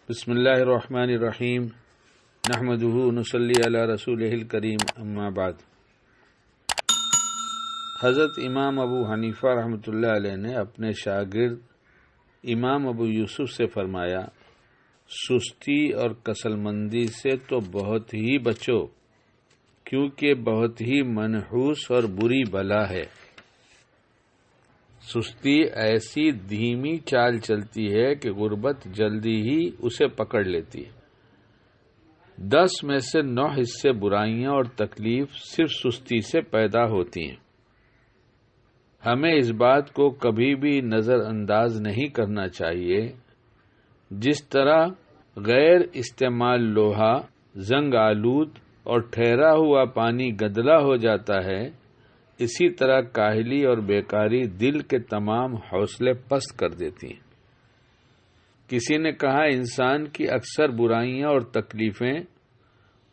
بسم اللہ الرحمن الرحیم نحمدہ نصلی علی رسولہ الکریم اما بعد۔ حضرت امام ابو حنیفہ رحمۃ اللہ علیہ نے اپنے شاگرد امام ابو یوسف سے فرمایا، سستی اور کسل مندی سے تو بہت ہی بچو، کیونکہ بہت ہی منحوس اور بری بلا ہے۔ سستی ایسی دھیمی چال چلتی ہے کہ غربت جلدی ہی اسے پکڑ لیتی ہے۔ 10 میں سے 9 حصے برائیاں اور تکلیف صرف سستی سے پیدا ہوتی ہیں۔ ہمیں اس بات کو کبھی بھی نظر انداز نہیں کرنا چاہیے۔ جس طرح غیر استعمال لوہا زنگ آلود اور ٹھہرا ہوا پانی گدلا ہو جاتا ہے، اسی طرح کاہلی اور بیکاری دل کے تمام حوصلے پست کر دیتی ہیں۔ کسی نے کہا، انسان کی اکثر برائیاں اور تکلیفیں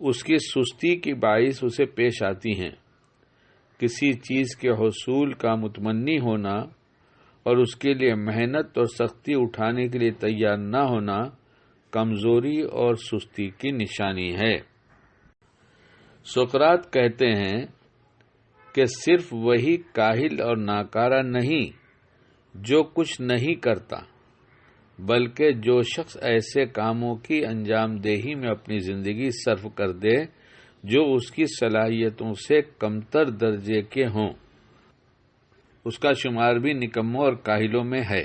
اس کی سستی کی باعث اسے پیش آتی ہیں۔ کسی چیز کے حصول کا متمنی ہونا اور اس کے لیے محنت اور سختی اٹھانے کے لیے تیار نہ ہونا کمزوری اور سستی کی نشانی ہے۔ سقراط کہتے ہیں کہ صرف وہی کاہل اور ناکارہ نہیں جو کچھ نہیں کرتا، بلکہ جو شخص ایسے کاموں کی انجام دہی میں اپنی زندگی صرف کر دے جو اس کی صلاحیتوں سے کمتر درجے کے ہوں، اس کا شمار بھی نکموں اور کاہلوں میں ہے۔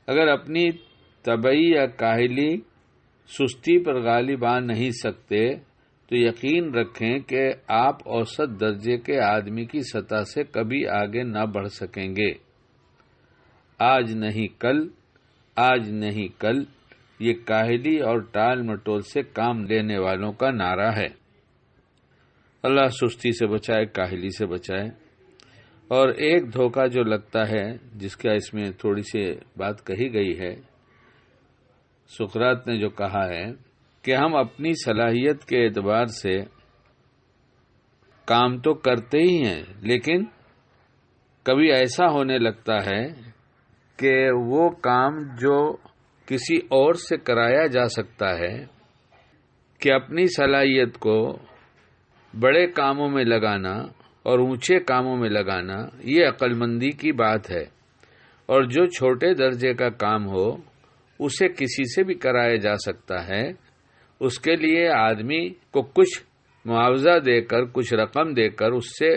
اگر اپنی طبعی یا کاہلی سستی پر غالب آ نہیں سکتے تو یقین رکھیں کہ آپ اوسط درجے کے آدمی کی سطح سے کبھی آگے نہ بڑھ سکیں گے۔ آج نہیں کل، آج نہیں کل، یہ کاہلی اور ٹال مٹول سے کام لینے والوں کا نعرہ ہے۔ اللہ سستی سے بچائے، کاہلی سے بچائے۔ اور ایک دھوکہ جو لگتا ہے، جس کا اس میں تھوڑی سی بات کہی گئی ہے، سقراط نے جو کہا ہے کہ ہم اپنی صلاحیت کے اعتبار سے کام تو کرتے ہی ہیں، لیکن کبھی ایسا ہونے لگتا ہے کہ وہ کام جو کسی اور سے کرایا جا سکتا ہے، کہ اپنی صلاحیت کو بڑے کاموں میں لگانا اور اونچے کاموں میں لگانا، یہ عقل مندی کی بات ہے۔ اور جو چھوٹے درجے کا کام ہو اسے کسی سے بھی کرایا جا سکتا ہے۔ اس کے لیے آدمی کو کچھ معاوضہ دے کر، کچھ رقم دے کر اس سے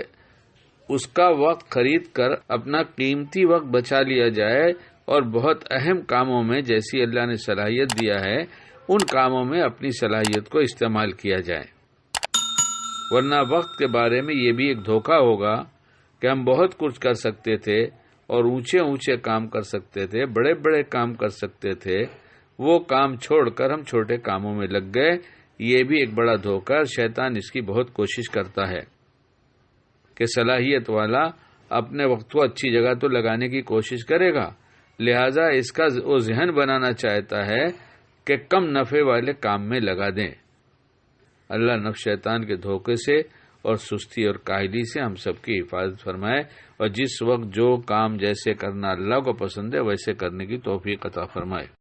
اس کا وقت خرید کر اپنا قیمتی وقت بچا لیا جائے، اور بہت اہم کاموں میں جیسی اللہ نے صلاحیت دیا ہے ان کاموں میں اپنی صلاحیت کو استعمال کیا جائے۔ ورنہ وقت کے بارے میں یہ بھی ایک دھوکہ ہوگا کہ ہم بہت کچھ کر سکتے تھے اور اونچے اونچے کام کر سکتے تھے، بڑے بڑے کام کر سکتے تھے، وہ کام چھوڑ کر ہم چھوٹے کاموں میں لگ گئے۔ یہ بھی ایک بڑا دھوکہ، اور شیطان اس کی بہت کوشش کرتا ہے کہ صلاحیت والا اپنے وقت کو اچھی جگہ تو لگانے کی کوشش کرے گا، لہذا اس کا وہ ذہن بنانا چاہتا ہے کہ کم نفع والے کام میں لگا دیں۔ اللہ نفس شیطان کے دھوکے سے اور سستی اور کاہلی سے ہم سب کی حفاظت فرمائے، اور جس وقت جو کام جیسے کرنا اللہ کو پسند ہے ویسے کرنے کی توفیق عطا فرمائے۔